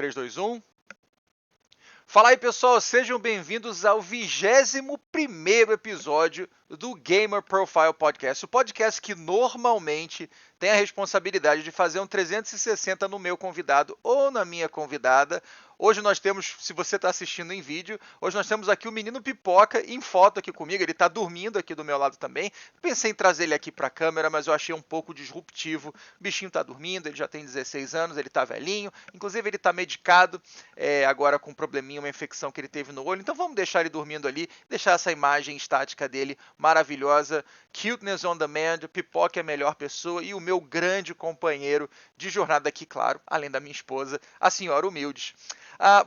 3, 2, 1. Fala aí, pessoal, sejam bem-vindos ao 21º episódio do Gamer Profile Podcast, o podcast que normalmente tem a responsabilidade de fazer um 360 no meu convidado ou na minha convidada. Hoje nós temos, se você está assistindo em vídeo, hoje nós temos aqui o menino Pipoca em foto aqui comigo, ele está dormindo aqui do meu lado também. Pensei em trazer ele aqui para a câmera, mas eu achei um pouco disruptivo. O bichinho está dormindo, ele já tem 16 anos, ele está velhinho, inclusive ele está medicado, agora com um probleminha, uma infecção que ele teve no olho, então vamos deixar ele dormindo ali, deixar essa imagem estática dele maravilhosa. Cuteness on demand, Pipoca é a melhor pessoa e o meu grande companheiro de jornada aqui, claro, além da minha esposa, a senhora Humildes.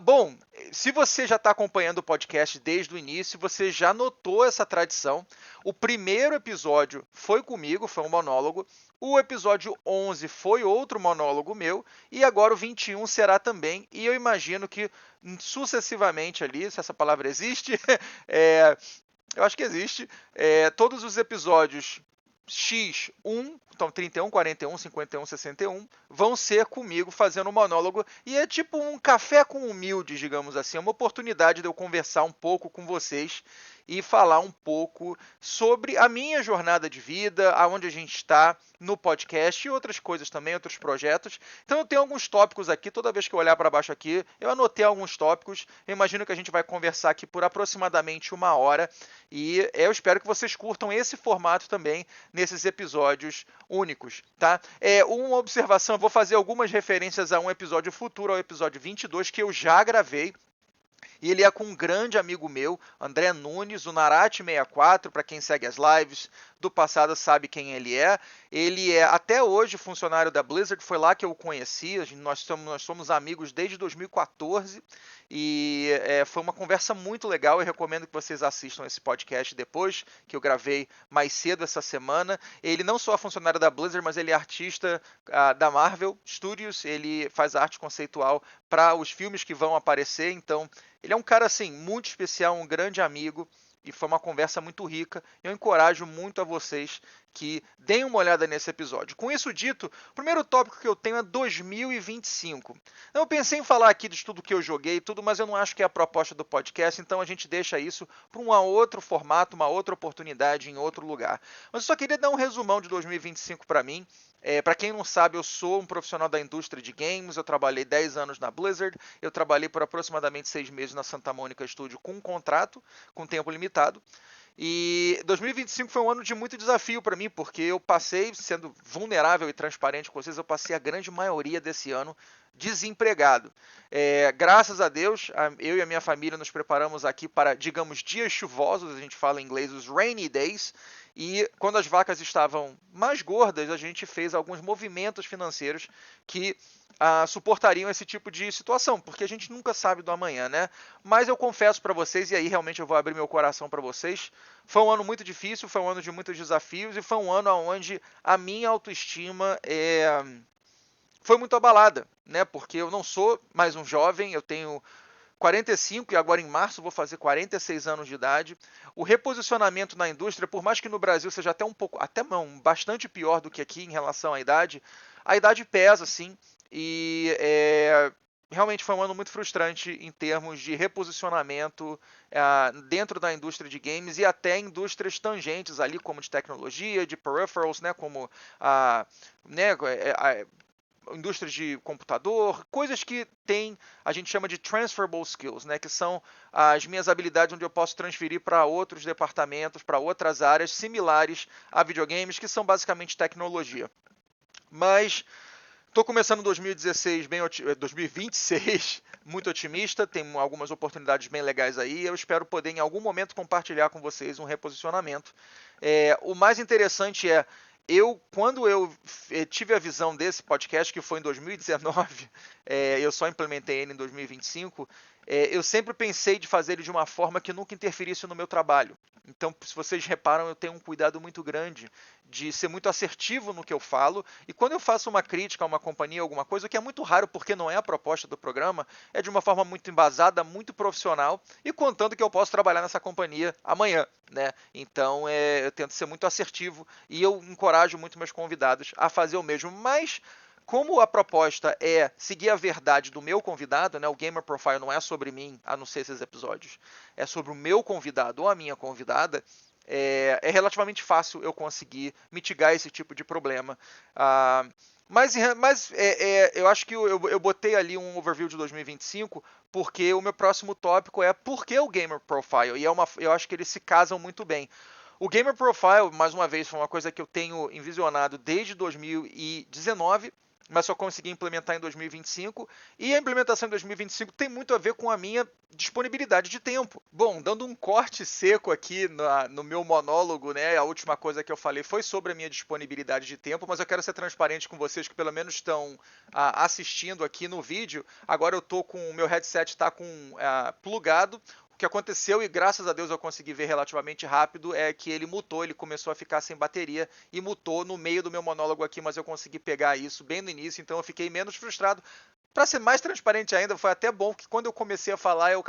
Bom, se você já está acompanhando o podcast desde o início, você já notou essa tradição. O primeiro episódio foi comigo, foi um monólogo. O episódio 11 foi outro monólogo meu. E agora o 21 será também. E eu imagino que sucessivamente ali, se essa palavra existe, eu acho que existe, todos os episódios X1, então 31, 41, 51, 61, vão ser comigo fazendo um monólogo. E é tipo um café com humildes, digamos assim, uma oportunidade de eu conversar um pouco com vocês e falar um pouco sobre a minha jornada de vida, aonde a gente está no podcast e outras coisas também, outros projetos. Então eu tenho alguns tópicos aqui, toda vez que eu olhar para baixo aqui, eu anotei alguns tópicos. Eu imagino que a gente vai conversar aqui por aproximadamente 1 hora e eu espero que vocês curtam esse formato também nesses episódios únicos, tá? Uma observação, eu vou fazer algumas referências a um episódio futuro, ao episódio 22, que eu já gravei. E ele é com um grande amigo meu, André Nunes, o Narate64, para quem segue as lives do passado sabe quem ele é. Ele é até hoje funcionário da Blizzard, foi lá que eu o conheci, nós somos amigos desde 2014 e foi uma conversa muito legal. Eu recomendo que vocês assistam esse podcast depois, que eu gravei mais cedo essa semana. Ele não só é funcionário da Blizzard, mas ele é artista da Marvel Studios, ele faz arte conceitual para os filmes que vão aparecer, então ele é um cara assim muito especial, um grande amigo. E foi uma conversa muito rica. Eu encorajo muito a vocês que deem uma olhada nesse episódio. Com isso dito, o primeiro tópico que eu tenho é 2025. Eu pensei em falar aqui de tudo que eu joguei e tudo, mas eu não acho que é a proposta do podcast, então a gente deixa isso para um outro formato, uma outra oportunidade em outro lugar. Mas eu só queria dar um resumão de 2025 para mim. Para quem não sabe, eu sou um profissional da indústria de games, eu trabalhei 10 anos na Blizzard, eu trabalhei por aproximadamente 6 meses na Santa Mônica Studio com um contrato, com tempo limitado. E 2025 foi um ano de muito desafio para mim, porque eu passei, sendo vulnerável e transparente com vocês, eu passei a grande maioria desse ano desempregado. Graças a Deus, eu e a minha família nos preparamos aqui para, digamos, dias chuvosos, a gente fala em inglês, os rainy days, e quando as vacas estavam mais gordas, a gente fez alguns movimentos financeiros que suportariam esse tipo de situação, porque a gente nunca sabe do amanhã, né? Mas eu confesso para vocês, e aí realmente eu vou abrir meu coração para vocês, foi um ano muito difícil, foi um ano de muitos desafios, e foi um ano onde a minha autoestima foi muito abalada, né? Porque eu não sou mais um jovem, eu tenho 45 e agora em março vou fazer 46 anos de idade. O reposicionamento na indústria, por mais que no Brasil seja até um pouco, até não, bastante pior do que aqui em relação à idade, a idade pesa, sim, e realmente foi um ano muito frustrante em termos de reposicionamento dentro da indústria de games e até indústrias tangentes ali, como de tecnologia, de peripherals, né, como indústrias de computador, coisas que a gente chama de transferable skills, né, que são as minhas habilidades onde eu posso transferir para outros departamentos, para outras áreas similares a videogames, que são basicamente tecnologia. Mas estou começando 2026 muito otimista, tem algumas oportunidades bem legais aí, eu espero poder em algum momento compartilhar com vocês um reposicionamento. O mais interessante quando eu tive a visão desse podcast, que foi em 2019, eu só implementei ele em 2025, eu sempre pensei de fazer ele de uma forma que nunca interferisse no meu trabalho. Então, se vocês reparam, eu tenho um cuidado muito grande de ser muito assertivo no que eu falo, e quando eu faço uma crítica a uma companhia, alguma coisa, o que é muito raro porque não é a proposta do programa, é de uma forma muito embasada, muito profissional, e contando que eu posso trabalhar nessa companhia amanhã, né? Então, eu tento ser muito assertivo, e eu encorajo muito meus convidados a fazer o mesmo, mas Como a proposta é seguir a verdade do meu convidado, né? O Gamer Profile não é sobre mim, a não ser esses episódios. É sobre o meu convidado ou a minha convidada. É relativamente fácil eu conseguir mitigar esse tipo de problema. Ah, eu acho que eu botei ali um overview de 2025 porque o meu próximo tópico é por que o Gamer Profile. E eu acho que eles se casam muito bem. O Gamer Profile, mais uma vez, foi uma coisa que eu tenho envisionado desde 2019, mas só consegui implementar em 2025. E a implementação em 2025 tem muito a ver com a minha disponibilidade de tempo. Bom, dando um corte seco aqui no meu monólogo, né? A última coisa que eu falei foi sobre a minha disponibilidade de tempo, mas eu quero ser transparente com vocês que pelo menos estão assistindo aqui no vídeo. Agora eu tô com o meu headset está com plugado. O que aconteceu, e graças a Deus eu consegui ver relativamente rápido, é que ele mutou, ele começou a ficar sem bateria e mutou no meio do meu monólogo aqui, mas eu consegui pegar isso bem no início, então eu fiquei menos frustrado. Para ser mais transparente ainda, foi até bom que quando eu comecei a falar, eu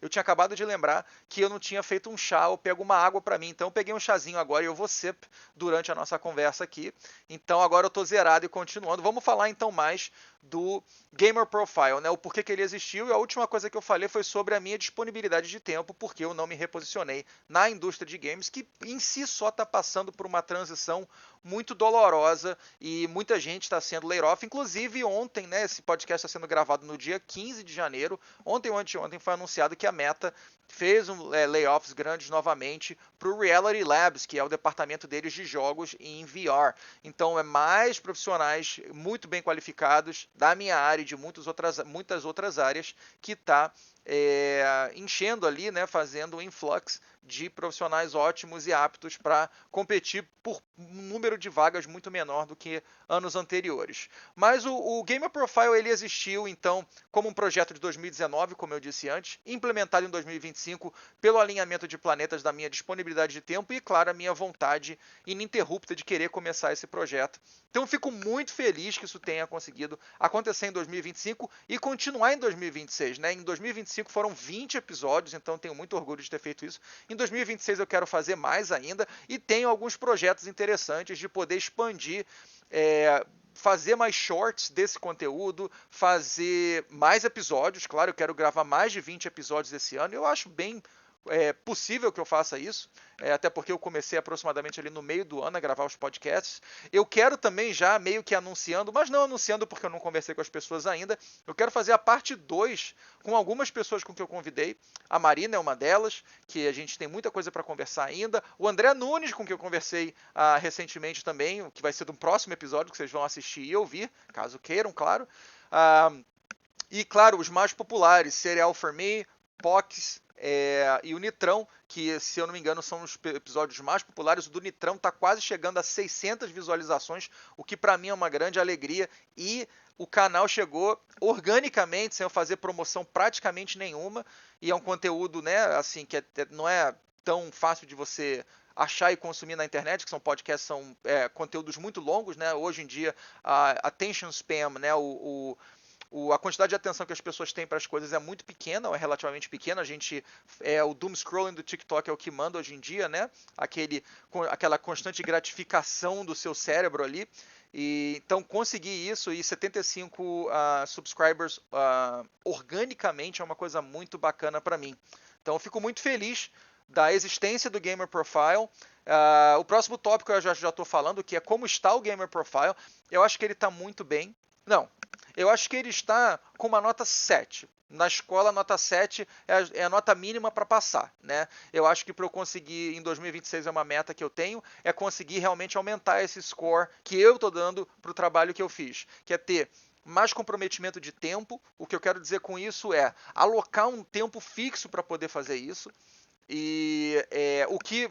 tinha acabado de lembrar que eu não tinha feito um chá ou pego uma água para mim. Então eu peguei um chazinho agora e eu vou sip durante a nossa conversa aqui. Então agora eu tô zerado e continuando. Vamos falar então mais do Gamer Profile, né? O porquê que ele existiu, e a última coisa que eu falei foi sobre a minha disponibilidade de tempo, porque eu não me reposicionei na indústria de games, que em si só está passando por uma transição muito dolorosa e muita gente está sendo laid off. Inclusive ontem, né? Esse podcast está sendo gravado no dia 15 de janeiro. Ontem ou anteontem foi anunciado que a Meta fez layoffs grandes novamente para o Reality Labs, que é o departamento deles de jogos em VR. Então, é mais profissionais muito bem qualificados da minha área e de muitas outras áreas que está enchendo ali, né, fazendo um influx de profissionais ótimos e aptos para competir por um número de vagas muito menor do que anos anteriores. Mas o Gamer Profile ele existiu então como um projeto de 2019, como eu disse antes, implementado em 2025 pelo alinhamento de planetas da minha disponibilidade de tempo e, claro, a minha vontade ininterrupta de querer começar esse projeto. Então, eu fico muito feliz que isso tenha conseguido acontecer em 2025 e continuar em 2026, né? Em 2025 foram 20 episódios, então tenho muito orgulho de ter feito isso. Em 2026 eu quero fazer mais ainda e tenho alguns projetos interessantes de poder expandir, fazer mais shorts desse conteúdo, fazer mais episódios. Claro, eu quero gravar mais de 20 episódios esse ano. Eu acho bem possível que eu faça isso, até porque eu comecei aproximadamente ali no meio do ano a gravar os podcasts. Eu quero também já meio que anunciando, mas não anunciando porque eu não conversei com as pessoas ainda, eu quero fazer a parte 2 com algumas pessoas com que eu convidei. A Marina é uma delas, que a gente tem muita coisa para conversar ainda. O André Nunes, com que eu conversei recentemente também, que vai ser do próximo episódio que vocês vão assistir e ouvir, caso queiram, claro. E, claro, os mais populares, Serial For Me, Pox e o Nitrão, que, se eu não me engano, são os episódios mais populares. O do Nitrão está quase chegando a 600 visualizações, o que para mim é uma grande alegria. E o canal chegou organicamente, sem eu fazer promoção praticamente nenhuma. E é um conteúdo, né, assim, que não é tão fácil de você achar e consumir na internet, que são podcasts, são conteúdos muito longos, né? Hoje em dia, a attention spam, né, a quantidade de atenção que as pessoas têm para as coisas é muito pequena, ou é relativamente pequena. O doom scrolling do TikTok é o que manda hoje em dia, né? Aquela constante gratificação do seu cérebro ali. E então conseguir isso e 75 subscribers organicamente é uma coisa muito bacana para mim. Então eu fico muito feliz da existência do Gamer Profile. O próximo tópico eu já estou falando, que é como está o Gamer Profile. Eu acho que ele está muito bem. Não, eu acho que ele está com uma nota 7. Na escola, a nota 7 é a nota mínima para passar, né? Eu acho que para eu conseguir, em 2026 é uma meta que eu tenho, é conseguir realmente aumentar esse score que eu estou dando para o trabalho que eu fiz, que é ter mais comprometimento de tempo. O que eu quero dizer com isso é alocar um tempo fixo para poder fazer isso. E o que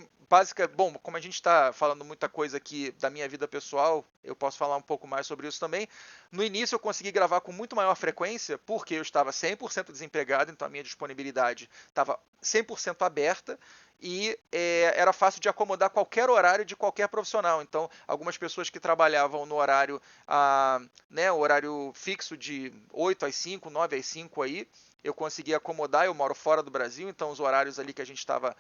bom, como a gente está falando muita coisa aqui da minha vida pessoal, eu posso falar um pouco mais sobre isso também. No início eu consegui gravar com muito maior frequência, porque eu estava 100% desempregado, então a minha disponibilidade estava 100% aberta e era fácil de acomodar qualquer horário de qualquer profissional. Então, algumas pessoas que trabalhavam no horário, né, o horário fixo de 8 às 5, 9 às 5 aí, eu consegui acomodar. Eu moro fora do Brasil, então os horários ali que a gente estava,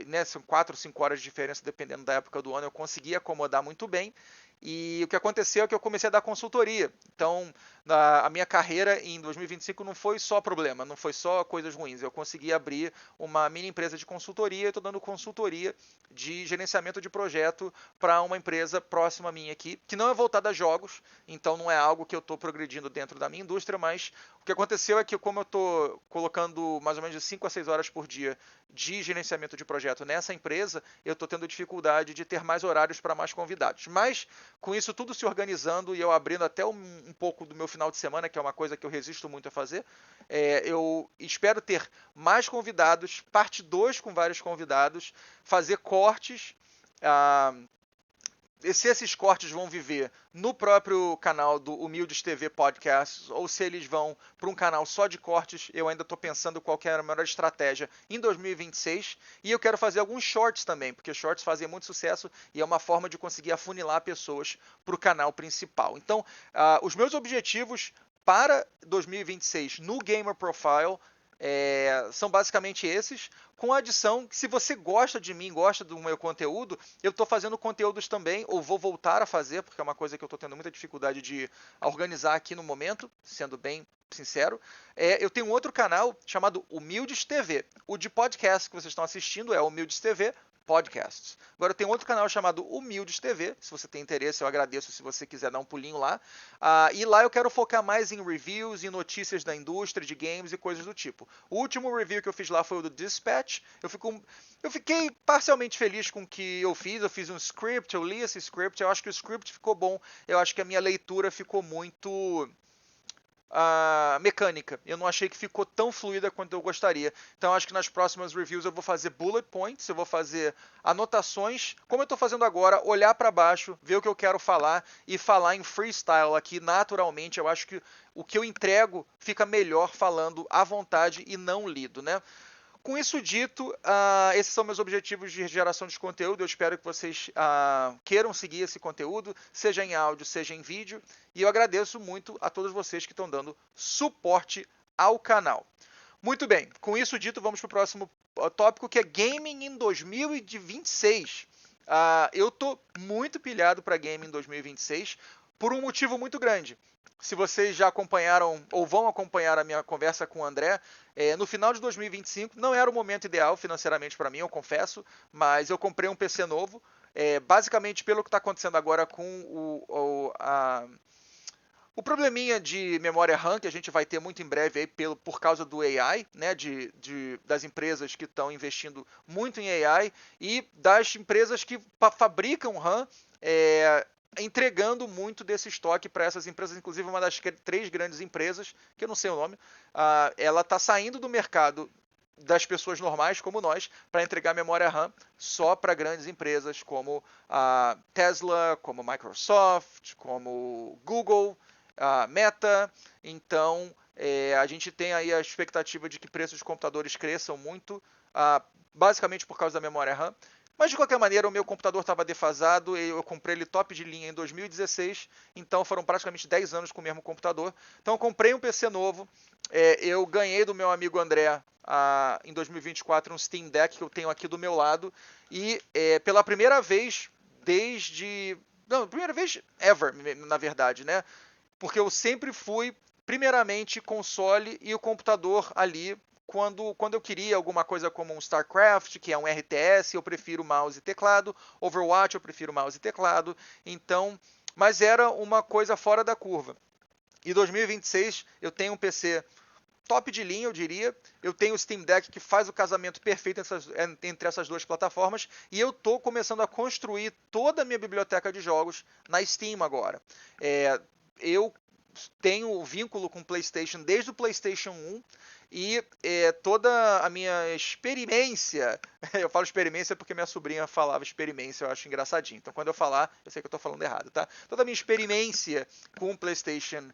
né, são 4 ou 5 horas de diferença dependendo da época do ano, eu consegui acomodar muito bem. E o que aconteceu é que eu comecei a dar consultoria. Então, a minha carreira em 2025 não foi só problema, não foi só coisas ruins. Eu consegui abrir uma mini empresa de consultoria, estou dando consultoria de gerenciamento de projeto para uma empresa próxima a mim aqui, que não é voltada a jogos, então não é algo que eu estou progredindo dentro da minha indústria, mas o que aconteceu é que como eu estou colocando mais ou menos de 5 a 6 horas por dia de gerenciamento de projeto nessa empresa, eu estou tendo dificuldade de ter mais horários para mais convidados. Mas com isso tudo se organizando e eu abrindo até um pouco do meu final de semana, que é uma coisa que eu resisto muito a fazer, eu espero ter mais convidados, parte 2 com vários convidados, fazer cortes. Ah, se esses cortes vão viver no próprio canal do Humildes TV Podcast ou se eles vão para um canal só de cortes, eu ainda estou pensando qual que é a melhor estratégia em 2026. E eu quero fazer alguns shorts também, porque shorts fazem muito sucesso e é uma forma de conseguir afunilar pessoas para o canal principal. Então, os meus objetivos para 2026 no Gamer Profile são basicamente esses, com a adição que se você gosta de mim, gosta do meu conteúdo, eu estou fazendo conteúdos também, ou vou voltar a fazer, porque é uma coisa que eu estou tendo muita dificuldade de organizar aqui no momento, sendo bem sincero. Eu tenho um outro canal chamado Humildes TV. O de podcast que vocês estão assistindo é Humildes TV Podcasts. Agora eu tenho outro canal chamado Humildes TV. Se você tem interesse, eu agradeço se você quiser dar um pulinho lá. E lá eu quero focar mais em reviews e notícias da indústria de games e coisas do tipo. O último review que eu fiz lá foi o do Dispatch. Eu fiquei parcialmente feliz com o que eu fiz. Eu fiz um script, eu li esse script. Eu acho que o script ficou bom. Eu acho que a minha leitura ficou muito mecânica. Eu não achei que ficou tão fluida quanto eu gostaria. Então acho que nas próximas reviews eu vou fazer bullet points, eu vou fazer anotações, como eu estou fazendo agora, olhar para baixo, ver o que eu quero falar e falar em freestyle aqui naturalmente. Eu acho que o que eu entrego fica melhor falando à vontade e não lido, né? Com isso dito, esses são meus objetivos de geração de conteúdo. Eu espero que vocês queiram seguir esse conteúdo, seja em áudio, seja em vídeo. E eu agradeço muito a todos vocês que estão dando suporte ao canal. Muito bem, com isso dito, vamos para o próximo tópico, que é Gaming em 2026. Eu estou muito pilhado para Gaming em 2026 por um motivo muito grande. Se vocês já acompanharam ou vão acompanhar a minha conversa com o André, no final de 2025 não era o momento ideal financeiramente para mim, eu confesso, mas eu comprei um PC novo, basicamente pelo que está acontecendo agora com o probleminha de memória RAM que a gente vai ter muito em breve aí por causa do AI, né, das empresas que estão investindo muito em AI e das empresas que fabricam RAM entregando muito desse estoque para essas empresas, inclusive uma das 3 grandes empresas, que eu não sei o nome, ela está saindo do mercado das pessoas normais como nós para entregar memória RAM só para grandes empresas como a Tesla, como Microsoft, como Google, a Meta. Então a gente tem aí a expectativa de que preços de computadores cresçam muito, basicamente por causa da memória RAM. Mas de qualquer maneira, o meu computador estava defasado, eu comprei ele top de linha em 2016, então foram praticamente 10 anos com o mesmo computador. Então eu comprei um PC novo, eu ganhei do meu amigo André em 2024 um Steam Deck que eu tenho aqui do meu lado, e pela primeira vez desde... Não, primeira vez ever, na verdade, né? Porque eu sempre fui, primeiramente, console e o computador ali. Quando eu queria alguma coisa como um StarCraft, que é um RTS, eu prefiro mouse e teclado. Overwatch, eu prefiro mouse e teclado. Então, mas era uma coisa fora da curva. Em 2026, eu tenho um PC top de linha, eu diria. Eu tenho o Steam Deck que faz o casamento perfeito entre essas 2 plataformas. E eu estou começando a construir toda a minha biblioteca de jogos na Steam agora. Eu tenho o vínculo com o PlayStation desde o PlayStation 1 e toda a minha experiência, eu falo experiência porque minha sobrinha falava experiência, eu acho engraçadinho. Então quando eu falar, eu sei que eu estou falando errado, tá? Toda a minha experiência com o PlayStation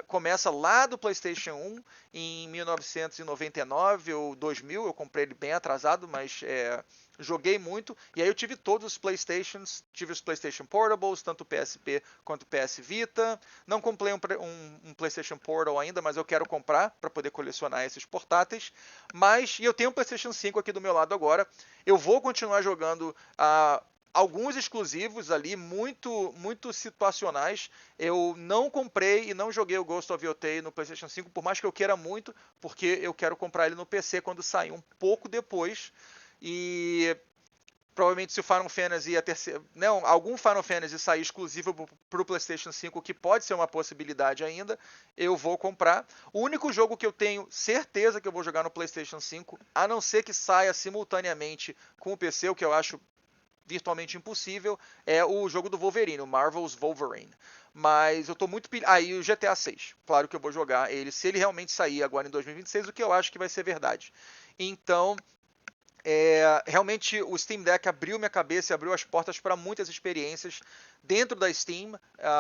começa lá do PlayStation 1 em 1999 ou 2000, eu comprei ele bem atrasado, mas joguei muito, e aí eu tive todos os Playstations, tive os PlayStation Portables, tanto o PSP quanto o PS Vita. Não comprei um PlayStation Portal ainda, mas eu quero comprar para poder colecionar esses portáteis. E eu tenho um PlayStation 5 aqui do meu lado agora. Eu vou continuar jogando alguns exclusivos ali, muito situacionais. Eu não comprei e não joguei o Ghost of Yotei no PlayStation 5, por mais que eu queira muito, porque eu quero comprar ele no PC quando sair um pouco depois. E provavelmente se o Final Fantasy não, algum Final Fantasy sair exclusivo para o PlayStation 5, que pode ser uma possibilidade ainda, eu vou comprar. O único jogo que eu tenho certeza que eu vou jogar no PlayStation 5, a não ser que saia simultaneamente com o PC, o que eu acho virtualmente impossível, é o jogo do Wolverine, o Marvel's Wolverine. Mas eu tô muito aí o GTA 6. Claro que eu vou jogar ele se ele realmente sair agora em 2026, o que eu acho que vai ser verdade. Então, realmente o Steam Deck abriu minha cabeça e abriu as portas para muitas experiências dentro da Steam,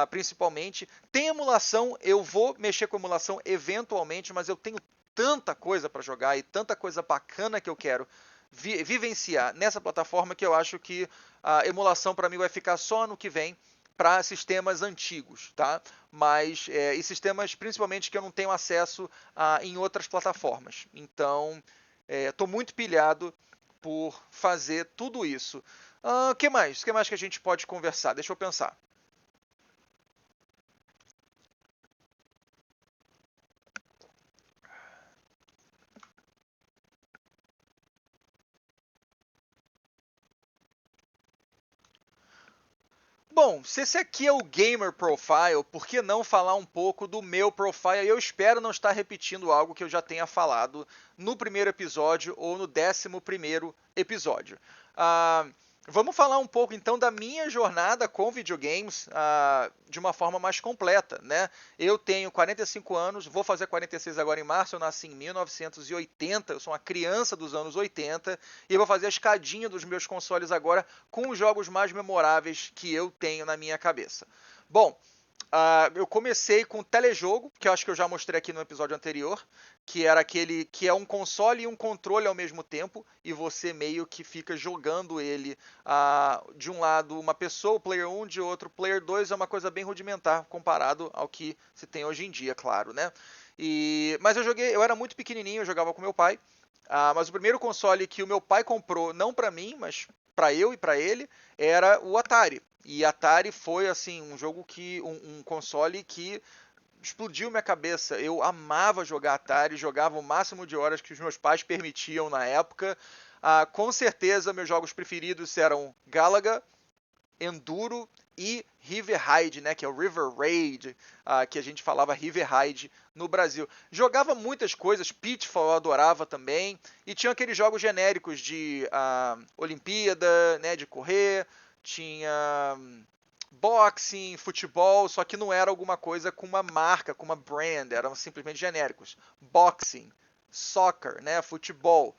principalmente. Tem emulação, eu vou mexer com emulação eventualmente, mas eu tenho tanta coisa para jogar e tanta coisa bacana que eu quero vivenciar nessa plataforma que eu acho que a emulação para mim vai ficar só ano que vem para sistemas antigos, tá? Mas e sistemas principalmente que eu não tenho acesso em outras plataformas. Então, estou muito pilhado por fazer tudo isso. O que mais? O que mais que a gente pode conversar? Deixa eu pensar. Bom, se esse aqui é o Gamer Profile, por que não falar um pouco do meu profile? Eu espero não estar repetindo algo que eu já tenha falado no primeiro episódio ou no 11º episódio. Ah, vamos falar um pouco então da minha jornada com videogames de uma forma mais completa, né? Eu tenho 45 anos, vou fazer 46 agora em março, eu nasci em 1980, eu sou uma criança dos anos 80 e vou fazer a escadinha dos meus consoles agora com os jogos mais memoráveis que eu tenho na minha cabeça. Bom, eu comecei com o telejogo, que eu acho que eu já mostrei aqui no episódio anterior, que era aquele que é um console e um controle ao mesmo tempo, e você meio que fica jogando ele de um lado uma pessoa, o player 1, de outro player 2, é uma coisa bem rudimentar comparado ao que se tem hoje em dia, claro, né? Mas eu era muito pequenininho, eu jogava com meu pai, mas o primeiro console que o meu pai comprou, não para mim, mas para eu e para ele, era o Atari. E Atari foi assim um console que explodiu minha cabeça. Eu amava jogar Atari, jogava o máximo de horas que os meus pais permitiam na época. Com certeza, meus jogos preferidos eram Galaga, Enduro e River Raid, né, que é o River Raid, que a gente falava River Raid no Brasil. Jogava muitas coisas, Pitfall eu adorava também, e tinha aqueles jogos genéricos de Olimpíada, né, de correr, tinha boxing, futebol, só que não era alguma coisa com uma marca, com uma brand, eram simplesmente genéricos. Boxing, soccer, né, futebol.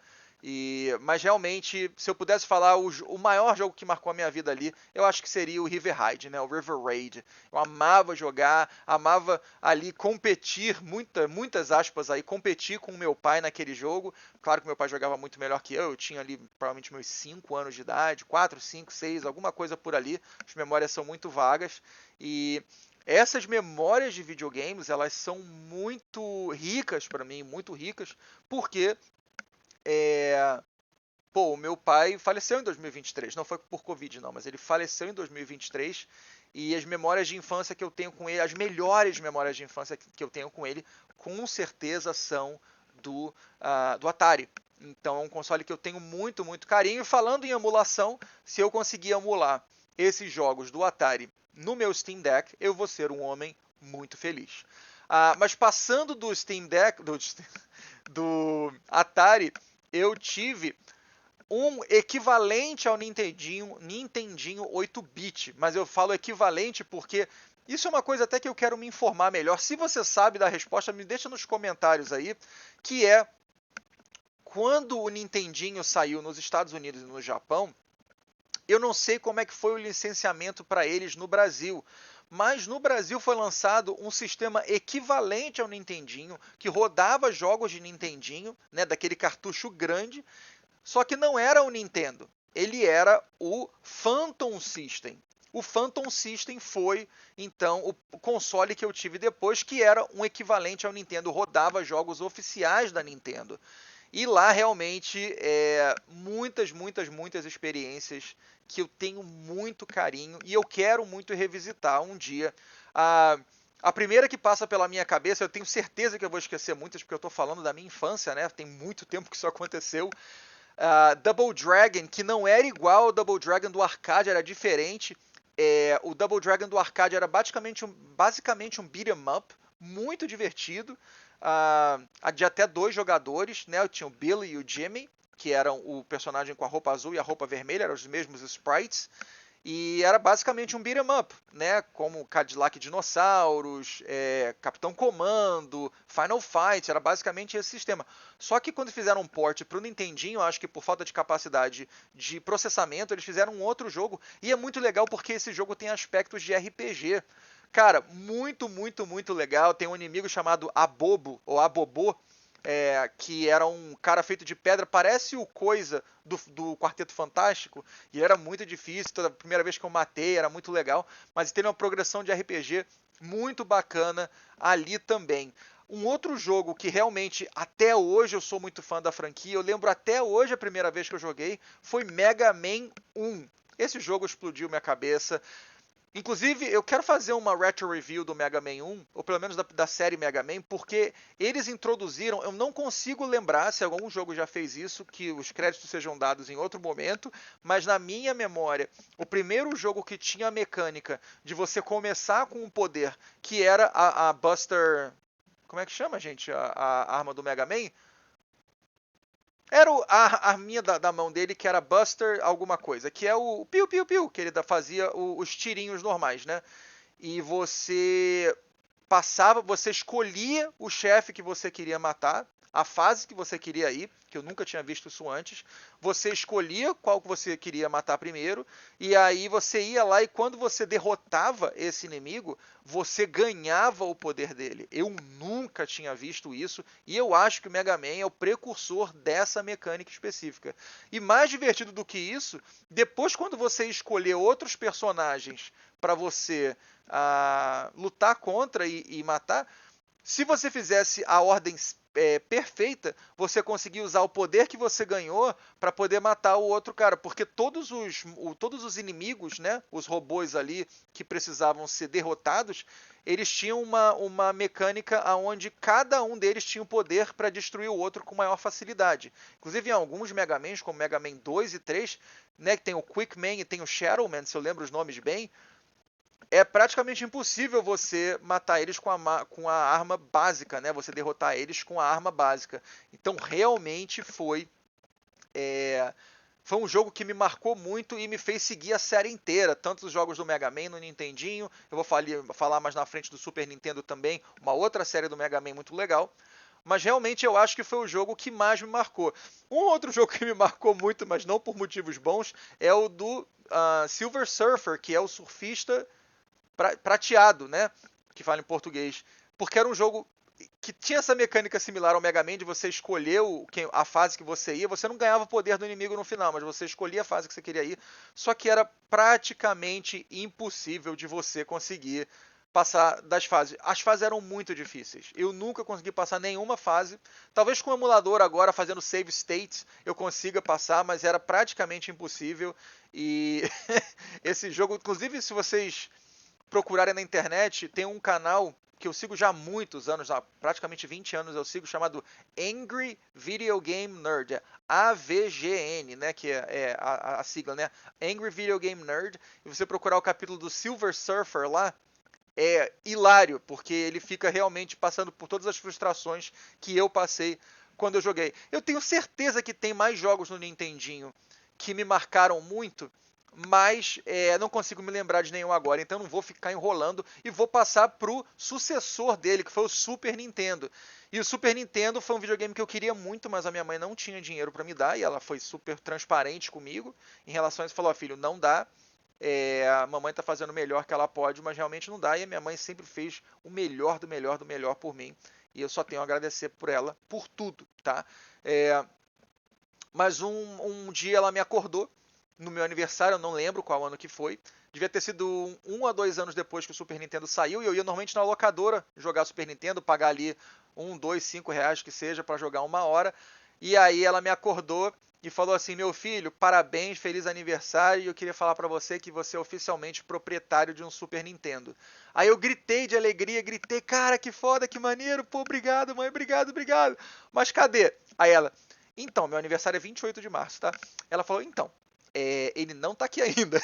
Mas realmente, se eu pudesse falar o maior jogo que marcou a minha vida ali, eu acho que seria o River Raid, né? O River Raid. Eu amava jogar, amava ali competir, muitas aspas aí, competir com o meu pai naquele jogo. Claro que meu pai jogava muito melhor que eu tinha ali provavelmente meus 5 anos de idade, 4, 5, 6, alguma coisa por ali. As memórias são muito vagas e essas memórias de videogames, elas são muito ricas para mim, muito ricas, porque é, o meu pai faleceu em 2023. Não foi por Covid, não, mas ele faleceu em 2023. E as memórias de infância que eu tenho com ele, as melhores memórias de infância que eu tenho com ele, com certeza são do Atari. Então é um console que eu tenho muito, muito carinho. E falando em emulação, se eu conseguir emular esses jogos do Atari no meu Steam Deck, eu vou ser um homem muito feliz. Mas passando do Steam Deck, do Atari, eu tive um equivalente ao Nintendinho 8-bit, mas eu falo equivalente porque isso é uma coisa até que eu quero me informar melhor. Se você sabe da resposta, me deixa nos comentários aí, que é quando o Nintendinho saiu nos Estados Unidos e no Japão, eu não sei como é que foi o licenciamento para eles no Brasil, mas no Brasil foi lançado um sistema equivalente ao Nintendinho, que rodava jogos de Nintendinho, né, daquele cartucho grande, só que não era o Nintendo, ele era o Phantom System. O Phantom System foi, então, o console que eu tive depois, que era um equivalente ao Nintendo, rodava jogos oficiais da Nintendo. E lá realmente muitas, muitas, muitas experiências que eu tenho muito carinho e eu quero muito revisitar um dia. A, a primeira que passa pela minha cabeça, eu tenho certeza que eu vou esquecer muitas, porque eu estou falando da minha infância, né? Tem muito tempo que isso aconteceu. Double Dragon, que não era igual ao Double Dragon do arcade, era diferente. O Double Dragon do arcade era basicamente um beat 'em up, muito divertido, de até 2 jogadores, né? Eu tinha o Billy e o Jimmy, que eram o personagem com a roupa azul e a roupa vermelha, eram os mesmos sprites. E era basicamente um beat 'em up, né? Como Cadillac Dinossauros, Capitão Comando, Final Fight, era basicamente esse sistema. Só que quando fizeram um port para o Nintendinho, acho que por falta de capacidade de processamento, eles fizeram um outro jogo. E é muito legal porque esse jogo tem aspectos de RPG. Cara, muito, muito, muito legal. Tem um inimigo chamado Abobo, ou Abobô, que era um cara feito de pedra, parece o Coisa do Quarteto Fantástico, e era muito difícil, toda a primeira vez que eu matei era muito legal, mas teve uma progressão de RPG muito bacana ali também. Um outro jogo que realmente até hoje eu sou muito fã da franquia, eu lembro até hoje a primeira vez que eu joguei, foi Mega Man 1. Esse jogo explodiu minha cabeça. Inclusive, eu quero fazer uma retro review do Mega Man 1, ou pelo menos da série Mega Man, porque eles introduziram, eu não consigo lembrar se algum jogo já fez isso, que os créditos sejam dados em outro momento, mas na minha memória, o primeiro jogo que tinha a mecânica de você começar com um poder, que era a Buster... Como é que chama, gente? A arma do Mega Man? Era a arminha da mão dele, que era Buster alguma coisa, que é o piu-piu-piu, que ele fazia os tirinhos normais, né? E você escolhia o chefe que você queria matar, a fase que você queria ir, que eu nunca tinha visto isso antes. Você escolhia qual que você queria matar primeiro, e aí você ia lá e quando você derrotava esse inimigo, você ganhava o poder dele. Eu nunca tinha visto isso, e eu acho que o Mega Man é o precursor dessa mecânica específica. E mais divertido do que isso, depois quando você escolher outros personagens para você lutar contra e matar, se você fizesse a ordem perfeita, você conseguia usar o poder que você ganhou para poder matar o outro cara. Porque todos os inimigos, né, os robôs ali que precisavam ser derrotados, eles tinham uma mecânica onde cada um deles tinha o poder para destruir o outro com maior facilidade. Inclusive em alguns Mega Mans, como Mega Man 2 e 3, né, que tem o Quick Man e tem o Shadow Man, se eu lembro os nomes bem, é praticamente impossível você matar eles com a arma básica, né? Você derrotar eles com a arma básica. Então realmente foi um jogo que me marcou muito e me fez seguir a série inteira, tanto os jogos do Mega Man no Nintendinho, eu vou falar mais na frente do Super Nintendo também, uma outra série do Mega Man muito legal. Mas realmente eu acho que foi o jogo que mais me marcou. Um outro jogo que me marcou muito, mas não por motivos bons, é o do Silver Surfer, que é o surfista prateado, né? Que fala em português. Porque era um jogo que tinha essa mecânica similar ao Mega Man de você escolher a fase que você ia. Você não ganhava o poder do inimigo no final, mas você escolhia a fase que você queria ir. Só que era praticamente impossível de você conseguir passar das fases. As fases eram muito difíceis. Eu nunca consegui passar nenhuma fase. Talvez com o emulador agora, fazendo save states, eu consiga passar, mas era praticamente impossível. E esse jogo, inclusive, se vocês procurarem na internet, tem um canal que eu sigo já há muitos anos, há praticamente 20 anos eu sigo, chamado Angry Video Game Nerd, AVGN, né, que é a sigla, né, Angry Video Game Nerd, e você procurar o capítulo do Silver Surfer lá, é hilário, porque ele fica realmente passando por todas as frustrações que eu passei quando eu joguei. Eu tenho certeza que tem mais jogos no Nintendinho que me marcaram muito, mas não consigo me lembrar de nenhum agora, então não vou ficar enrolando e vou passar pro sucessor dele, que foi o Super Nintendo. E o Super Nintendo foi um videogame que eu queria muito, mas a minha mãe não tinha dinheiro para me dar, e ela foi super transparente comigo em relação a isso, falou, filho, não dá, a mamãe está fazendo o melhor que ela pode, mas realmente não dá, e a minha mãe sempre fez o melhor do melhor do melhor por mim, e eu só tenho a agradecer por ela, por tudo, tá? Mas um dia ela me acordou no meu aniversário, eu não lembro qual ano que foi. Devia ter sido 1 a 2 anos depois que o Super Nintendo saiu. E eu ia normalmente na locadora jogar Super Nintendo, pagar ali R$ 1, R$ 2, R$ 5 que seja para jogar 1 hora. E aí ela me acordou e falou assim: meu filho, parabéns, feliz aniversário, e eu queria falar pra você que você é oficialmente proprietário de um Super Nintendo. Aí eu gritei de alegria, gritei, cara, que foda, que maneiro, pô, obrigado, mãe, obrigado, obrigado. Mas cadê? Aí ela, então, meu aniversário é 28 de março, tá? Ela falou, então, ele não tá aqui ainda.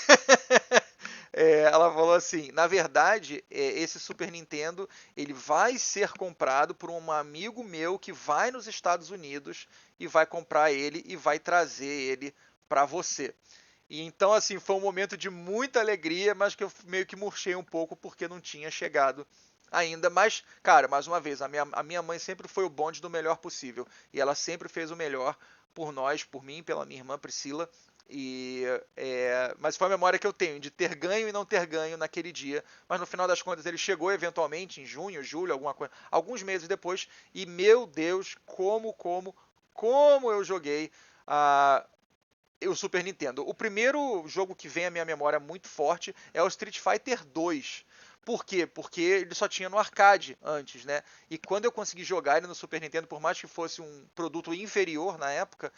Ela falou assim, na verdade, esse Super Nintendo, ele vai ser comprado por um amigo meu que vai nos Estados Unidos e vai comprar ele e vai trazer ele para você. E então, assim, foi um momento de muita alegria, mas que eu meio que murchei um pouco porque não tinha chegado ainda. Mas, cara, mais uma vez, a minha mãe sempre foi o bonde do melhor possível. E ela sempre fez o melhor por nós, por mim, pela minha irmã Priscila. Mas foi a memória que eu tenho de ter ganho e não ter ganho naquele dia. Mas no final das contas ele chegou eventualmente em junho, julho, alguma coisa, alguns meses depois. E meu Deus, como eu joguei a o Super Nintendo. O primeiro jogo que vem à minha memória muito forte é o Street Fighter 2. Por quê? Porque ele só tinha no arcade antes, né? E quando eu consegui jogar ele no Super Nintendo, por mais que fosse um produto inferior na época,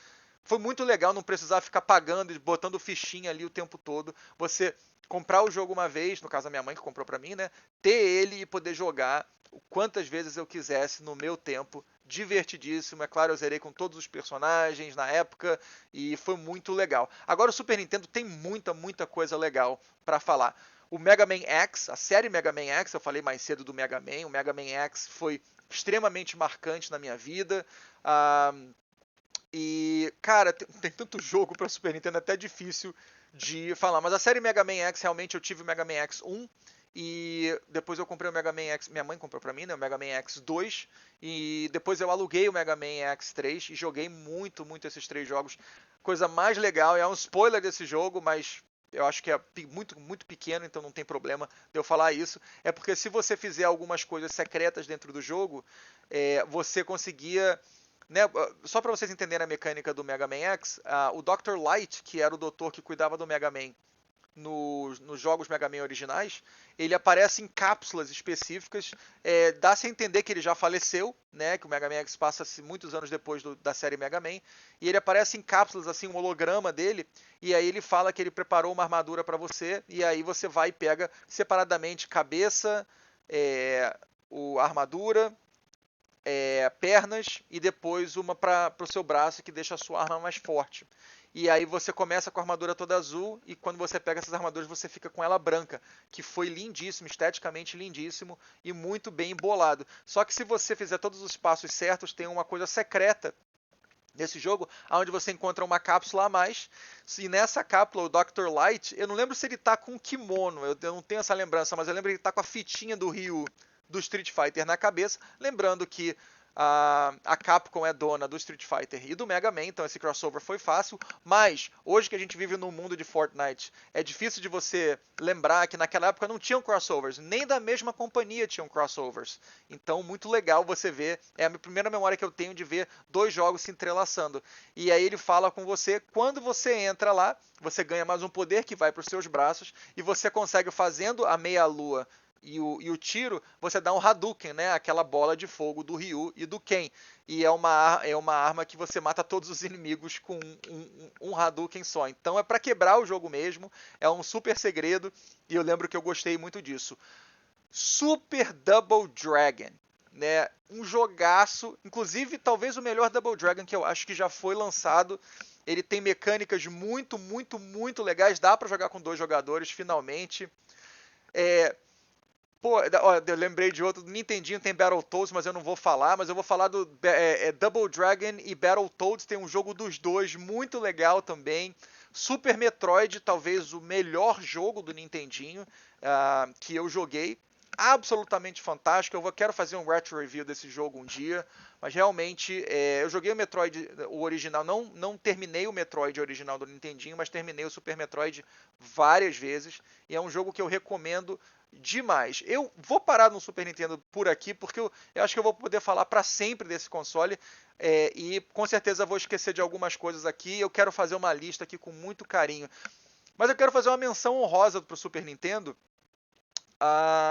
foi muito legal não precisar ficar pagando e botando fichinha ali o tempo todo. Você comprar o jogo uma vez, no caso a minha mãe que comprou pra mim, né? Ter ele e poder jogar quantas vezes eu quisesse no meu tempo. Divertidíssimo, é claro, eu zerei com todos os personagens na época e foi muito legal. Agora o Super Nintendo tem muita coisa legal pra falar. O Mega Man X, a série Mega Man X, eu falei mais cedo do Mega Man, o Mega Man X foi extremamente marcante na minha vida. Ah, e, cara, tem tanto jogo pra Super Nintendo, é até difícil de falar. Mas a série Mega Man X, realmente, eu tive o Mega Man X 1. E depois eu comprei o Mega Man X. Minha mãe comprou pra mim, né? O Mega Man X 2. E depois eu aluguei o Mega Man X 3. E joguei muito esses três jogos. Coisa mais legal, é um spoiler desse jogo, mas eu acho que é muito pequeno, então não tem problema de eu falar isso. É porque se você fizer algumas coisas secretas dentro do jogo, você conseguia, né, só para vocês entenderem a mecânica do Mega Man X, o Dr. Light, que era o doutor que cuidava do Mega Man nos jogos Mega Man originais, ele aparece em cápsulas específicas, dá-se a entender que ele já faleceu, né, que o Mega Man X passa-se muitos anos depois da série Mega Man, e ele aparece em cápsulas, assim, um holograma dele, e aí ele fala que ele preparou uma armadura para você, e aí você vai e pega separadamente cabeça, a armadura, pernas e depois uma para o seu braço que deixa a sua arma mais forte. E aí você começa com a armadura toda azul e quando você pega essas armaduras você fica com ela branca, que foi lindíssimo, esteticamente lindíssimo e muito bem embolado. Só que se você fizer todos os passos certos, tem uma coisa secreta nesse jogo, onde você encontra uma cápsula a mais. E nessa cápsula, o Dr. Light, eu não lembro se ele tá com kimono, eu não tenho essa lembrança, mas eu lembro que ele tá com a fitinha do Ryu do Street Fighter na cabeça. Lembrando que a Capcom é dona do Street Fighter e do Mega Man, então esse crossover foi fácil. Mas hoje que a gente vive no mundo de Fortnite, é difícil de você lembrar que naquela época não tinham crossovers, nem da mesma companhia tinham crossovers. Então, muito legal você ver. É a minha primeira memória que eu tenho de ver dois jogos se entrelaçando. E aí ele fala com você, quando você entra lá, você ganha mais um poder que vai para os seus braços e você consegue, fazendo a meia-lua e o tiro, você dá um Hadouken, né? Aquela bola de fogo do Ryu e do Ken. E é uma arma que você mata todos os inimigos com um Hadouken só. Então é para quebrar o jogo mesmo, é um super segredo e eu lembro que eu gostei muito disso. Super Double Dragon, né? Um jogaço, inclusive talvez o melhor Double Dragon que eu acho que já foi lançado. Ele tem mecânicas muito legais, dá para jogar com dois jogadores finalmente. É, Pô, ó, eu lembrei de outro. Nintendinho tem Battletoads, mas eu não vou falar. Mas eu vou falar do Double Dragon e Battletoads. Tem um jogo dos dois muito legal também. Super Metroid, talvez o melhor jogo do Nintendinho que eu joguei. Absolutamente fantástico. Quero fazer um retro review desse jogo um dia. Mas realmente, eu joguei o Metroid, o original. Não terminei o Metroid original do Nintendinho, mas terminei o Super Metroid várias vezes. E é um jogo que eu recomendo demais. Eu vou parar no Super Nintendo por aqui, porque eu acho que eu vou poder falar para sempre desse console. E com certeza vou esquecer de algumas coisas aqui. Eu quero fazer uma lista aqui com muito carinho. Mas eu quero fazer uma menção honrosa para o Super Nintendo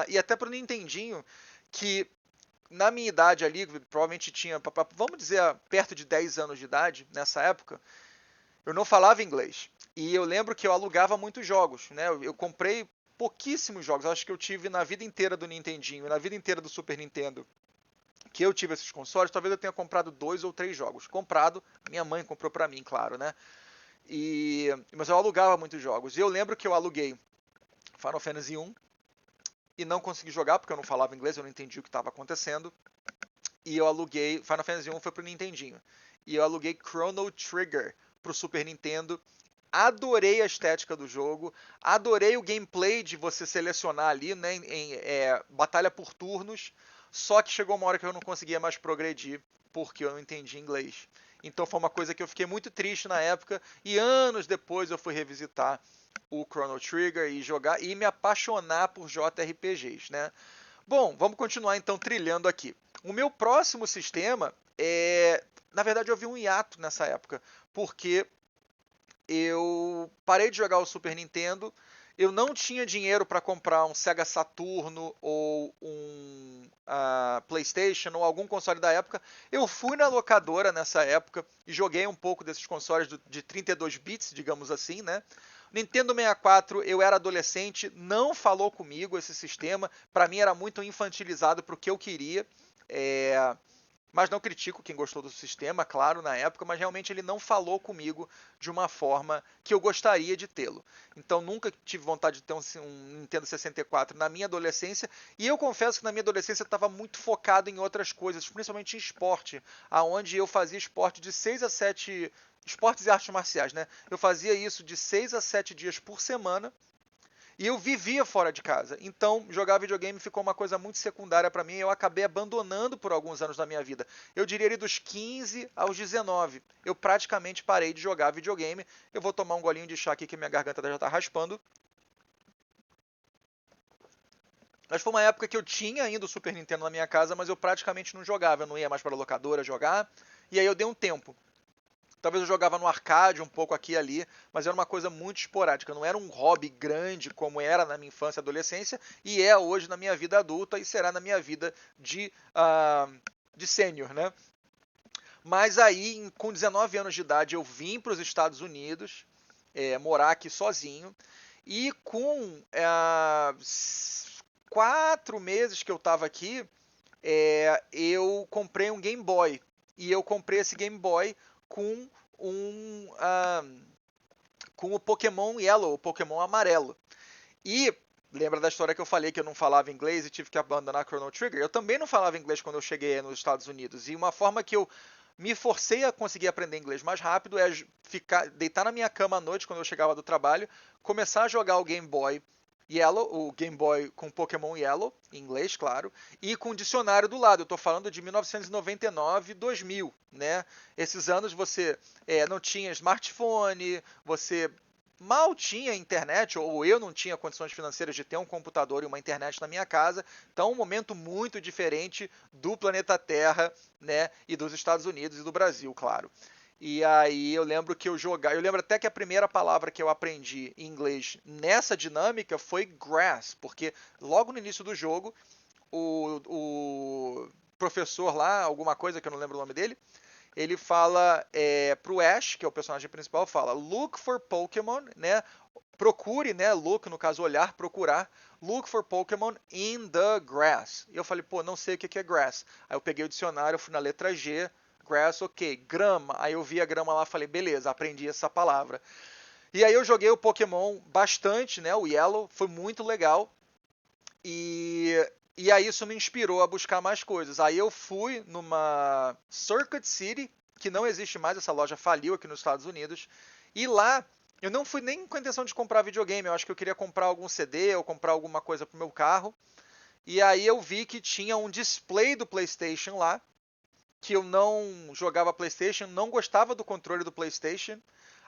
e até para o Nintendinho, que na minha idade ali, provavelmente tinha, vamos dizer, perto de 10 anos de idade, nessa época, eu não falava inglês. E eu lembro que eu alugava muitos jogos, né? Eu comprei pouquíssimos jogos. Acho que eu tive na vida inteira do Nintendinho, na vida inteira do Super Nintendo, que eu tive esses consoles, talvez eu tenha comprado 2 ou 3 jogos. Comprado, minha mãe comprou pra mim, claro, né? Mas eu alugava muitos jogos. E eu lembro que eu aluguei Final Fantasy 1 e não consegui jogar porque eu não falava inglês, eu não entendi o que estava acontecendo. E eu aluguei Final Fantasy 1 foi pro Nintendinho. E eu aluguei Chrono Trigger pro Super Nintendo. Adorei a estética do jogo, adorei o gameplay de você selecionar ali, né, batalha por turnos. Só que chegou uma hora que eu não conseguia mais progredir porque eu não entendi inglês. Então foi uma coisa que eu fiquei muito triste na época e anos depois eu fui revisitar o Chrono Trigger e jogar e me apaixonar por JRPGs, né? Bom, vamos continuar então trilhando aqui. O meu próximo sistema na verdade eu vi um hiato nessa época, porque eu parei de jogar o Super Nintendo, eu não tinha dinheiro para comprar um Sega Saturno ou um PlayStation ou algum console da época. Eu fui na locadora nessa época e joguei um pouco desses consoles de 32 bits, digamos assim, né? Nintendo 64, eu era adolescente, não falou comigo esse sistema. Para mim era muito infantilizado para o que eu queria. É, mas não critico quem gostou do sistema, claro, na época, mas realmente ele não falou comigo de uma forma que eu gostaria de tê-lo. Então nunca tive vontade de ter um Nintendo 64 na minha adolescência, e eu confesso que na minha adolescência eu estava muito focado em outras coisas, principalmente em esporte, aonde eu fazia esporte de 6 a 7 esportes e artes marciais, né? Eu fazia isso de 6 a 7 dias por semana, e eu vivia fora de casa. Então, jogar videogame ficou uma coisa muito secundária para mim. Eu acabei abandonando por alguns anos da minha vida. Eu diria ali dos 15 aos 19. Eu praticamente parei de jogar videogame. Eu vou tomar um golinho de chá aqui que minha garganta já está raspando. Mas foi uma época que eu tinha ainda o Super Nintendo na minha casa, mas eu praticamente não jogava. Eu não ia mais para a locadora jogar. E aí eu dei um tempo. Talvez eu jogava no arcade um pouco aqui e ali, mas era uma coisa muito esporádica. Não era um hobby grande como era na minha infância e adolescência, e é hoje na minha vida adulta e será na minha vida de sênior, né? Mas aí, com 19 anos de idade, eu vim para os Estados Unidos, morar aqui sozinho, e com 4 meses que eu estava aqui, eu comprei um Game Boy. E eu comprei esse Game Boy com um com o Pokémon Yellow, o Pokémon amarelo. E lembra da história que eu falei que eu não falava inglês e tive que abandonar Chrono Trigger? Eu também não falava inglês quando eu cheguei nos Estados Unidos. E uma forma que eu me forcei a conseguir aprender inglês mais rápido é deitar na minha cama à noite quando eu chegava do trabalho, começar a jogar o Game Boy Yellow, o Game Boy com Pokémon Yellow, em inglês, claro, e com dicionário do lado. Eu estou falando de 1999, 2000, né? Esses anos você não tinha smartphone, você mal tinha internet, ou eu não tinha condições financeiras de ter um computador e uma internet na minha casa. Então, um momento muito diferente do planeta Terra, né? E dos Estados Unidos e do Brasil, claro. E aí eu lembro que eu lembro até que a primeira palavra que eu aprendi em inglês nessa dinâmica foi grass, porque logo no início do jogo o professor lá, alguma coisa que eu não lembro o nome dele, ele fala pro Ash, que é o personagem principal, fala look for Pokémon, né? Procure, né? Look, no caso, olhar, procurar. Look for Pokémon in the grass. E eu falei, pô, não sei o que é grass. Aí eu peguei o dicionário, fui na letra G, grass, ok. Grama. Aí eu vi a grama lá, falei, beleza, aprendi essa palavra. E aí eu joguei o Pokémon bastante, né? O Yellow, foi muito legal. E aí isso me inspirou a buscar mais coisas. Aí eu fui numa Circuit City, que não existe mais, essa loja faliu aqui nos Estados Unidos. E lá eu não fui nem com a intenção de comprar videogame, eu acho que eu queria comprar algum CD ou comprar alguma coisa pro meu carro. E aí eu vi que tinha um display do PlayStation lá, que eu não jogava PlayStation, não gostava do controle do PlayStation,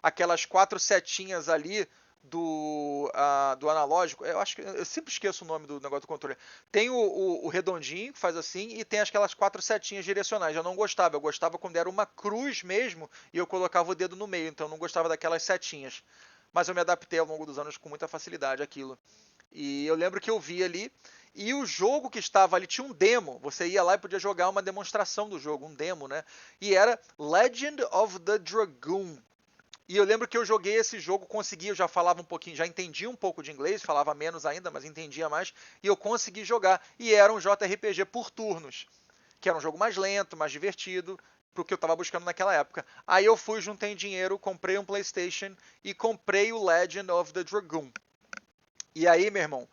aquelas 4 setinhas ali do analógico. Eu acho que eu sempre esqueço o nome do negócio do controle. Tem o redondinho que faz assim e tem aquelas 4 setinhas direcionais. Eu não gostava, eu gostava quando era uma cruz mesmo e eu colocava o dedo no meio, então eu não gostava daquelas setinhas. Mas eu me adaptei ao longo dos anos com muita facilidade àquilo. E eu lembro que eu vi ali E o jogo que estava ali tinha um demo. Você ia lá e podia jogar uma demonstração do jogo, um demo, né? E era Legend of the Dragoon. E eu lembro que eu joguei esse jogo, consegui, eu já falava um pouquinho, já entendia um pouco de inglês, falava menos ainda, mas entendia mais, e eu consegui jogar. E era um JRPG por turnos, que era um jogo mais lento, mais divertido, pro que eu estava buscando naquela época. Aí eu fui, juntei dinheiro, comprei um PlayStation e comprei o Legend of the Dragoon. E aí, meu irmão,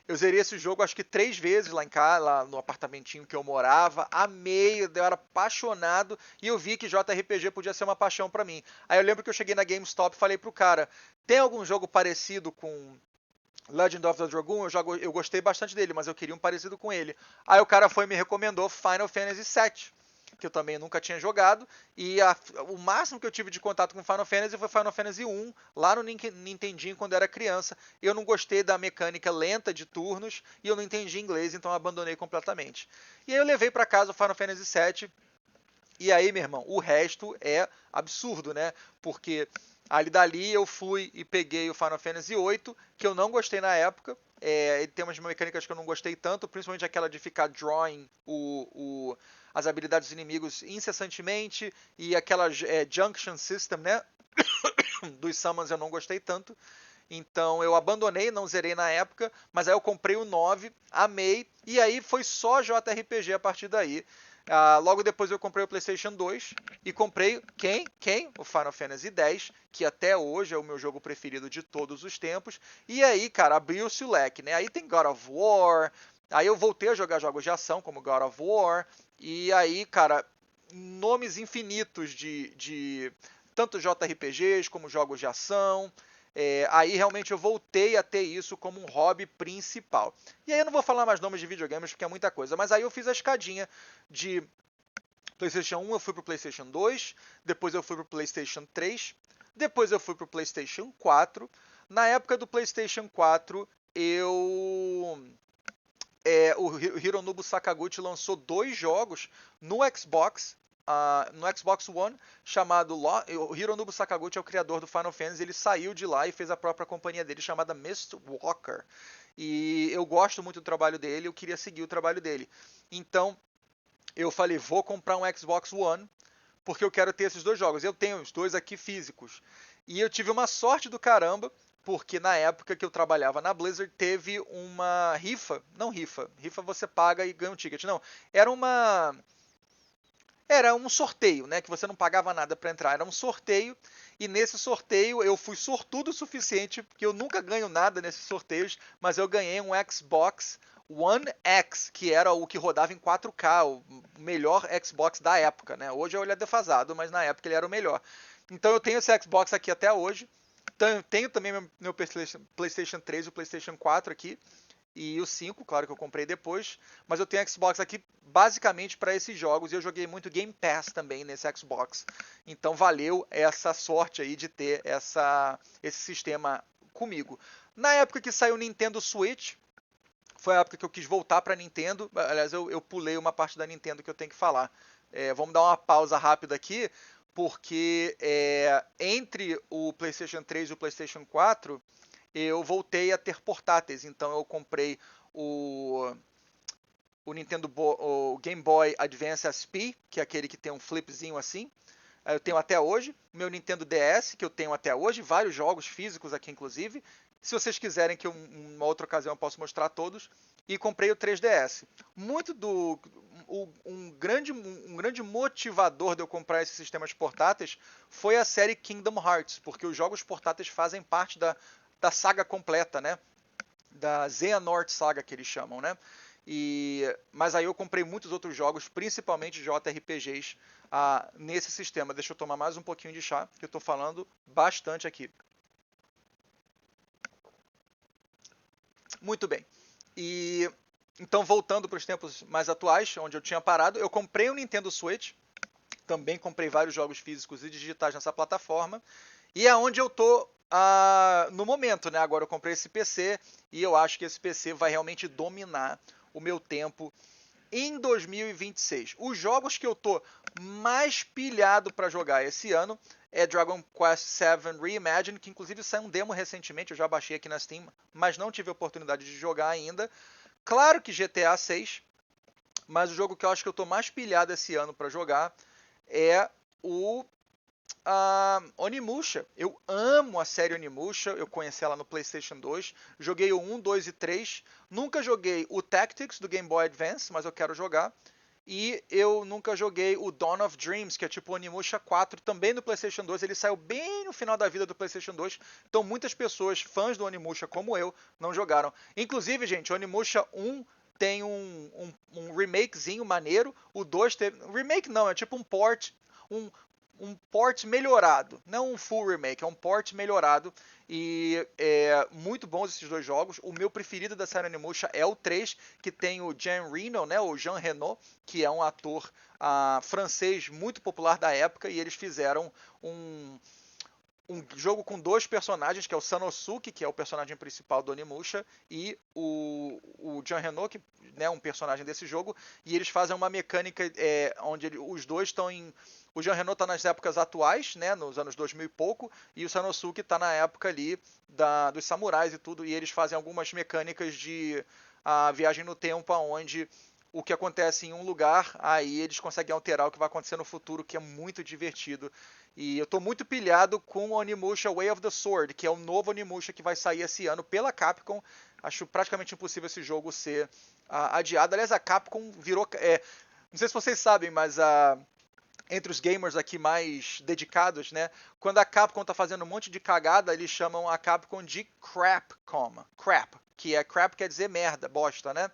eu zerei esse jogo acho que 3 vezes lá em casa, lá no apartamentinho que eu morava. Amei, eu era apaixonado e eu vi que JRPG podia ser uma paixão pra mim. Aí eu lembro que eu cheguei na GameStop e falei pro cara: tem algum jogo parecido com Legend of the Dragoon? Eu gostei bastante dele, mas eu queria um parecido com ele. Aí o cara foi e me recomendou Final Fantasy VII, que eu também nunca tinha jogado, e o máximo que eu tive de contato com Final Fantasy foi Final Fantasy 1, lá no Nintendinho quando eu era criança. Eu não gostei da mecânica lenta de turnos e eu não entendi inglês, então eu abandonei completamente. E aí eu levei para casa o Final Fantasy 7, e aí, meu irmão, o resto é absurdo, né? Porque ali dali eu fui e peguei o Final Fantasy 8, que eu não gostei na época. Ele tem umas mecânicas que eu não gostei tanto, principalmente aquela de ficar drawing as habilidades dos inimigos incessantemente, e aquela Junction System, né? Dos Summons eu não gostei tanto. Então eu abandonei, não zerei na época, mas aí eu comprei o 9, amei, e aí foi só JRPG a partir daí. Logo depois eu comprei o PlayStation 2 e comprei quem? O Final Fantasy X, que até hoje é o meu jogo preferido de todos os tempos. E aí, cara, abriu-se o leque, né? Aí tem God of War, aí eu voltei a jogar jogos de ação como God of War, e aí, cara, nomes infinitos de tanto JRPGs como jogos de ação. Aí realmente eu voltei a ter isso como um hobby principal. E aí eu não vou falar mais nomes de videogames porque é muita coisa, mas aí eu fiz a escadinha de PlayStation 1, eu fui pro PlayStation 2, depois eu fui pro PlayStation 3, depois eu fui pro PlayStation 4. Na época do PlayStation 4, o Hironobu Sakaguchi lançou 2 jogos no Xbox, no Xbox One, chamado o Hironobu Sakaguchi é o criador do Final Fantasy, ele saiu de lá e fez a própria companhia dele chamada Mistwalker. E eu gosto muito do trabalho dele, eu queria seguir o trabalho dele. Então, eu falei, vou comprar um Xbox One, porque eu quero ter esses 2 jogos. Eu tenho os 2 aqui físicos. E eu tive uma sorte do caramba, porque na época que eu trabalhava na Blizzard teve uma rifa, não rifa, rifa você paga e ganha um ticket, não. Era um sorteio, né, que você não pagava nada para entrar, era um sorteio, e nesse sorteio eu fui sortudo o suficiente, porque eu nunca ganho nada nesses sorteios, mas eu ganhei um Xbox One X, que era o que rodava em 4K, o melhor Xbox da época, né? Hoje ele é defasado, mas na época ele era o melhor. Então eu tenho esse Xbox aqui até hoje. Tenho também meu PlayStation 3 e o PlayStation 4 aqui. E o 5, claro que eu comprei depois. Mas eu tenho Xbox aqui basicamente para esses jogos. E eu joguei muito Game Pass também nesse Xbox. Então valeu essa sorte aí de ter esse sistema comigo. Na época que saiu o Nintendo Switch, foi a época que eu quis voltar para Nintendo. Aliás, eu pulei uma parte da Nintendo que eu tenho que falar. Vamos dar uma pausa rápida aqui, porque entre o PlayStation 3 e o PlayStation 4, eu voltei a ter portáteis. Então eu comprei o o Game Boy Advance SP, que é aquele que tem um flipzinho assim. Eu tenho até hoje. Meu Nintendo DS, que eu tenho até hoje. Vários jogos físicos aqui, inclusive. Se vocês quiserem que uma outra ocasião eu possa mostrar todos. E comprei o 3DS. Muito um grande motivador de eu comprar esses sistemas portáteis foi a série Kingdom Hearts, porque os jogos portáteis fazem parte da saga completa, né? Da Xehanort Saga que eles chamam, né? Mas aí eu comprei muitos outros jogos, principalmente JRPGs, nesse sistema. Deixa eu tomar mais um pouquinho de chá, que eu estou falando bastante aqui. Muito bem. E então, voltando para os tempos mais atuais, onde eu tinha parado, eu comprei um Nintendo Switch. Também comprei vários jogos físicos e digitais nessa plataforma. E é onde eu tô no momento, né? Agora eu comprei esse PC e eu acho que esse PC vai realmente dominar o meu tempo em 2026. Os jogos que eu tô mais pilhado para jogar esse ano é Dragon Quest VII Reimagined, que inclusive saiu um demo recentemente, eu já baixei aqui na Steam, mas não tive a oportunidade de jogar ainda. Claro que GTA 6, mas o jogo que eu acho que eu tô mais pilhado esse ano para jogar é o Onimusha. Eu amo a série Onimusha, eu conheci ela no PlayStation 2, joguei o 1, 2 e 3, nunca joguei o Tactics do Game Boy Advance, mas eu quero jogar. E eu nunca joguei o Dawn of Dreams, que é tipo o Onimusha 4, também no PlayStation 2. Ele saiu bem no final da vida do PlayStation 2. Então muitas pessoas, fãs do Onimusha como eu, não jogaram. Inclusive, gente, o Onimusha 1 tem um remakezinho maneiro. O 2 teve. Remake não, é tipo um port. Um, um port melhorado. Não um full remake, é um port melhorado. E é muito bons esses dois jogos. O meu preferido da série Onimusha é o 3, que tem o Jean Reno, né, o Jean Reno, que é um ator francês muito popular da época, e eles fizeram um, um jogo com dois personagens, que é o Sanosuke, que é o personagem principal do Onimusha, e o Jean Reno, que é um personagem desse jogo, e eles fazem uma mecânica onde os dois estão em... O Jean Reno está nas épocas atuais, né, nos anos 2000 e pouco, e o Sanosuke está na época ali dos samurais e tudo, e eles fazem algumas mecânicas de viagem no tempo, onde o que acontece em um lugar, aí eles conseguem alterar o que vai acontecer no futuro, que é muito divertido. E eu tô muito pilhado com o Onimusha Way of the Sword, que é o novo Onimusha que vai sair esse ano pela Capcom. Acho praticamente impossível esse jogo ser adiado. Aliás, a Capcom virou... não sei se vocês sabem, mas entre os gamers aqui mais dedicados, né? Quando a Capcom tá fazendo um monte de cagada, eles chamam a Capcom de Crapcom. Crap, que é crap quer dizer merda, bosta, né?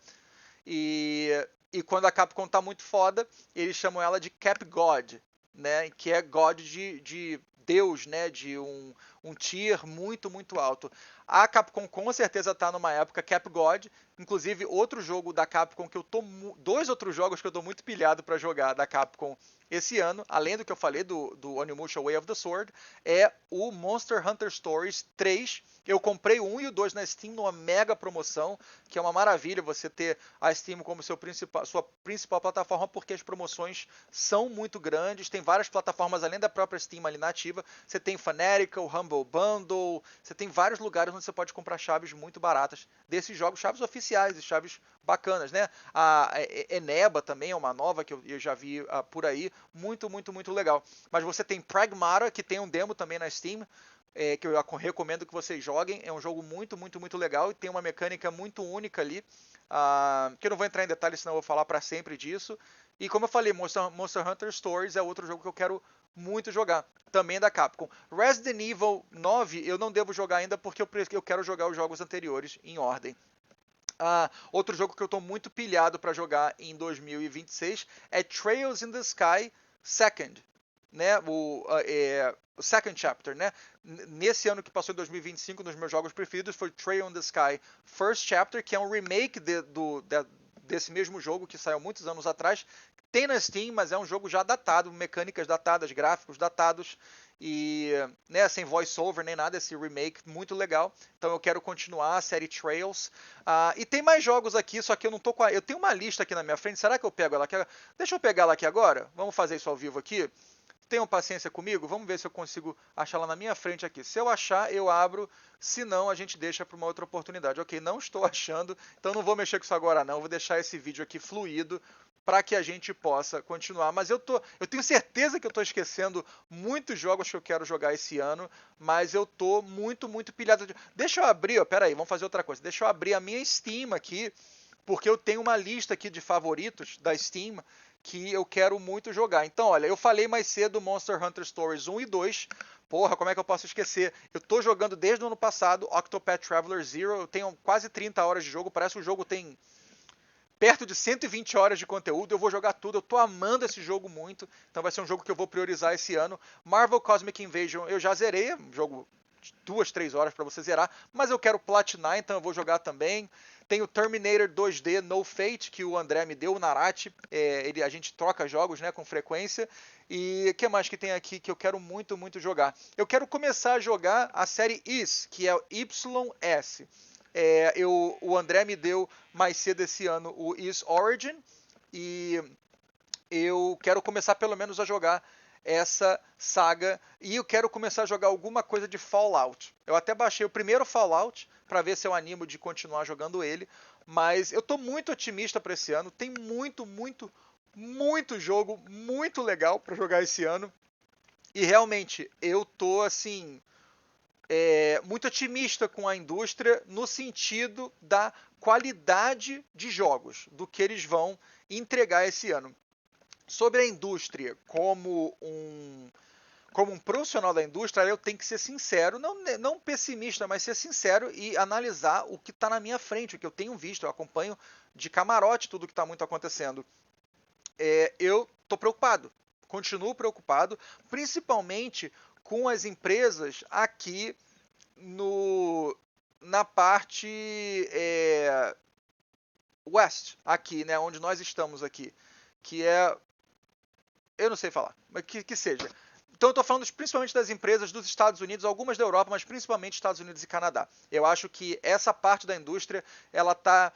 E quando a Capcom tá muito foda, eles chamam ela de Cap God, né? Que é God de Deus, né? De um tier muito, muito alto. A Capcom com certeza tá numa época Cap God. Inclusive, outro jogo da Capcom que eu tô. Dois outros jogos que eu tô muito pilhado para jogar da Capcom esse ano, além do que eu falei do Onimusha Way of the Sword, é o Monster Hunter Stories 3. Eu comprei o 1 e o 2 na Steam numa mega promoção, que é uma maravilha você ter a Steam como sua principal plataforma, porque as promoções são muito grandes, tem várias plataformas além da própria Steam ali nativa, você tem Fanatical, Humble Bundle, você tem vários lugares onde você pode comprar chaves muito baratas desses jogos, chaves oficiais e chaves bacanas, né? A Eneba também é uma nova que eu já vi por aí, muito, muito, muito legal. Mas você tem Pragmata, que tem um demo também na Steam, que eu recomendo que vocês joguem. É um jogo muito, muito, muito legal e tem uma mecânica muito única ali. Que eu não vou entrar em detalhes, senão eu vou falar para sempre disso. E como eu falei, Monster Hunter Stories é outro jogo que eu quero muito jogar, também da Capcom. Resident Evil 9 eu não devo jogar ainda porque eu quero jogar os jogos anteriores em ordem. Outro jogo que eu estou muito pilhado para jogar em 2026 é Trails in the Sky Second, né? O Second Chapter, né? Nesse ano que passou em 2025, um dos meus jogos preferidos foi Trail in the Sky First Chapter, que é um remake desse mesmo jogo que saiu muitos anos atrás. Tem na Steam, mas é um jogo já datado, mecânicas datadas, gráficos datados e né, sem voice-over nem nada, esse remake muito legal. Então eu quero continuar a série Trails. E tem mais jogos aqui, só que eu não tô com eu tenho uma lista aqui na minha frente. Será que eu pego ela aqui? Deixa eu pegar ela aqui agora. Vamos fazer isso ao vivo aqui. Tenham paciência comigo, vamos ver se eu consigo achar ela na minha frente aqui. Se eu achar, eu abro, se não, a gente deixa para uma outra oportunidade. Ok, não estou achando, então não vou mexer com isso agora não, vou deixar esse vídeo aqui fluido para que a gente possa continuar. Mas eu tenho certeza que eu estou esquecendo muitos jogos que eu quero jogar esse ano, mas eu tô muito, muito pilhado. Deixa eu abrir, pera aí, vamos fazer outra coisa. Deixa eu abrir a minha Steam aqui, porque eu tenho uma lista aqui de favoritos da Steam que eu quero muito jogar. Então, olha, eu falei mais cedo Monster Hunter Stories 1 e 2. Porra, como é que eu posso esquecer? Eu tô jogando desde o ano passado Octopath Traveler Zero. Eu tenho quase 30 horas de jogo. Parece que o jogo tem perto de 120 horas de conteúdo. Eu vou jogar tudo. Eu tô amando esse jogo muito. Então vai ser um jogo que eu vou priorizar esse ano. Marvel Cosmic Invasion eu já zerei. Um jogo de 2, 3 horas para você zerar. Mas eu quero platinar, então eu vou jogar também. Tem o Terminator 2D No Fate, que o André me deu, o Narati. A gente troca jogos, né, com frequência. E o que mais que tem aqui que eu quero muito, muito jogar? Eu quero começar a jogar a série Is, que é o YS. O André me deu mais cedo esse ano o Is Origin. E eu quero começar pelo menos a jogar essa saga e eu quero começar a jogar alguma coisa de Fallout. Eu até baixei o primeiro Fallout para ver se eu animo de continuar jogando ele, Mas eu estou muito otimista para esse ano. Tem muito jogo muito legal para jogar esse ano. E realmente, eu tô assim, muito otimista com a indústria no sentido da qualidade de jogos, do que eles vão entregar esse ano. Sobre a indústria como um profissional da indústria, eu tenho que ser sincero, não pessimista, mas ser sincero e analisar o que está na minha frente, o que eu tenho visto, eu acompanho de camarote tudo o que está muito acontecendo. Eu estou preocupado, continuo preocupado, principalmente com as empresas aqui na parte West, aqui, né, onde nós estamos aqui, que eu não sei falar, mas que seja. Então eu estou falando principalmente das empresas dos Estados Unidos, algumas da Europa, mas principalmente Estados Unidos e Canadá. Eu acho que essa parte da indústria, ela está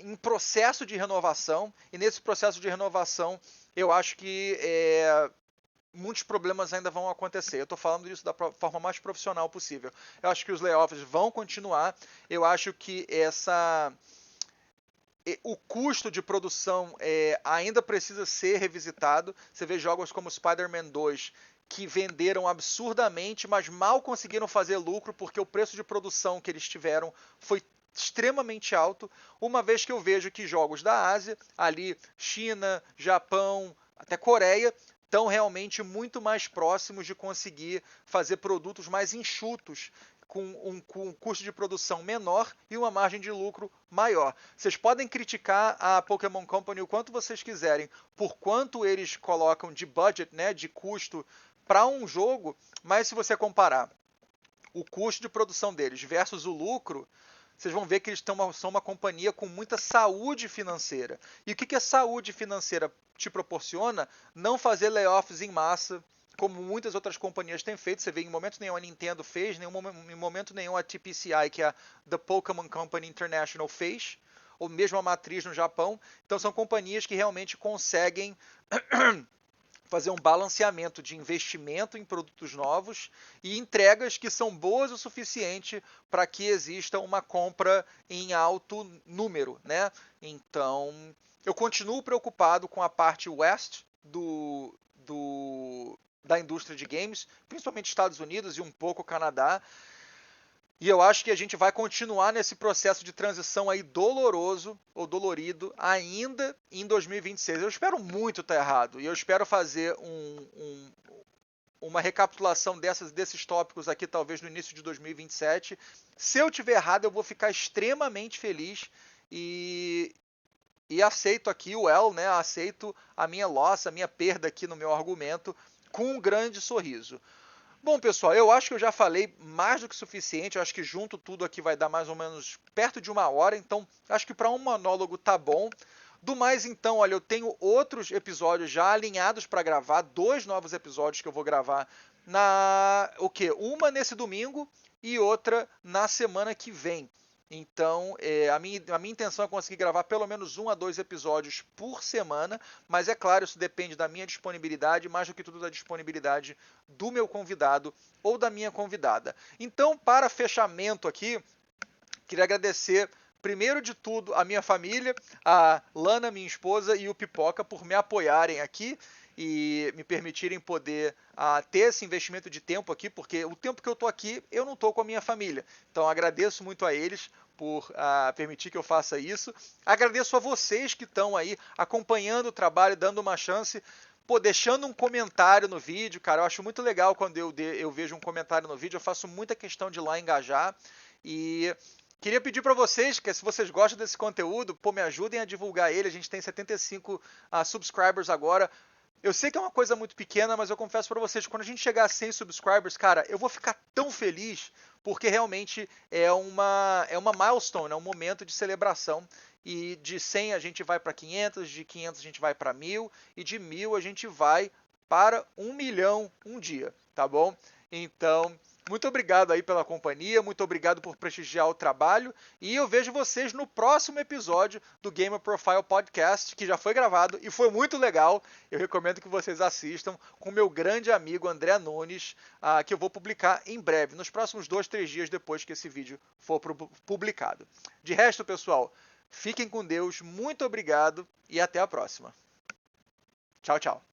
em processo de renovação, e nesse processo de renovação, eu acho que muitos problemas ainda vão acontecer. Eu estou falando isso da forma mais profissional possível. Eu acho que os layoffs vão continuar, eu acho que o custo de produção ainda precisa ser revisitado. Você vê jogos como Spider-Man 2 que venderam absurdamente, mas mal conseguiram fazer lucro porque o preço de produção que eles tiveram foi extremamente alto, uma vez que eu vejo que jogos da Ásia, ali China, Japão, até Coreia, estão realmente muito mais próximos de conseguir fazer produtos mais enxutos, com um custo de produção menor e uma margem de lucro maior. Vocês podem criticar a Pokémon Company o quanto vocês quiserem, por quanto eles colocam de budget, né, de custo para um jogo, mas se você comparar o custo de produção deles versus o lucro, vocês vão ver que eles são uma companhia com muita saúde financeira. E o que a saúde financeira te proporciona? Não fazer layoffs em massa, como muitas outras companhias têm feito. Você vê em momento nenhum a Nintendo fez, em momento nenhum a TPCI, que é a The Pokémon Company International, fez, ou mesmo a matriz no Japão. Então são companhias que realmente conseguem fazer um balanceamento de investimento em produtos novos e entregas que são boas o suficiente para que exista uma compra em alto número, né? Então, eu continuo preocupado com a parte West da indústria de games, principalmente Estados Unidos e um pouco Canadá. E eu acho que a gente vai continuar nesse processo de transição aí doloroso ou dolorido ainda em 2026. Eu espero muito estar errado e eu espero fazer uma recapitulação desses tópicos aqui talvez no início de 2027. Se eu tiver errado, eu vou ficar extremamente feliz e aceito aqui o L, né? Aceito a minha loss, a minha perda aqui no meu argumento com um grande sorriso. Bom, pessoal, eu acho que eu já falei mais do que suficiente. Eu acho que junto tudo aqui vai dar mais ou menos perto de 1 hora. Então, acho que para um monólogo tá bom. Do mais, então, olha, eu tenho outros episódios já alinhados para gravar. 2 novos episódios que eu vou gravar o quê? Uma nesse domingo e outra na semana que vem. Então, a minha intenção é conseguir gravar pelo menos 1 a 2 episódios por semana, mas é claro, isso depende da minha disponibilidade, mais do que tudo da disponibilidade do meu convidado ou da minha convidada. Então, para fechamento aqui, queria agradecer, primeiro de tudo, a minha família, a Lana, minha esposa, e o Pipoca por me apoiarem aqui e me permitirem poder ter esse investimento de tempo aqui, porque o tempo que eu estou aqui, eu não estou com a minha família. Então, agradeço muito a eles por permitir que eu faça isso. Agradeço a vocês que estão aí acompanhando o trabalho, dando uma chance. Pô, deixando um comentário no vídeo, cara, eu acho muito legal quando eu vejo um comentário no vídeo, eu faço muita questão de ir lá engajar. E queria pedir para vocês, que se vocês gostam desse conteúdo, pô, me ajudem a divulgar ele. A gente tem 75 subscribers agora. Eu sei que é uma coisa muito pequena, mas eu confesso para vocês, quando a gente chegar a 100 subscribers, cara, eu vou ficar tão feliz, porque realmente é uma milestone, é um momento de celebração. E de 100 a gente vai para 500, de 500 a gente vai para 1000, e de 1000 a gente vai para 1 milhão um dia, tá bom? Então, muito obrigado aí pela companhia, muito obrigado por prestigiar o trabalho, e eu vejo vocês no próximo episódio do Gamer Profile Podcast, que já foi gravado e foi muito legal. Eu recomendo que vocês assistam com meu grande amigo André Nunes, que eu vou publicar em breve, nos próximos 2, 3 dias depois que esse vídeo for publicado. De resto, pessoal, Fiquem com Deus, muito obrigado e até a próxima. Tchau, tchau.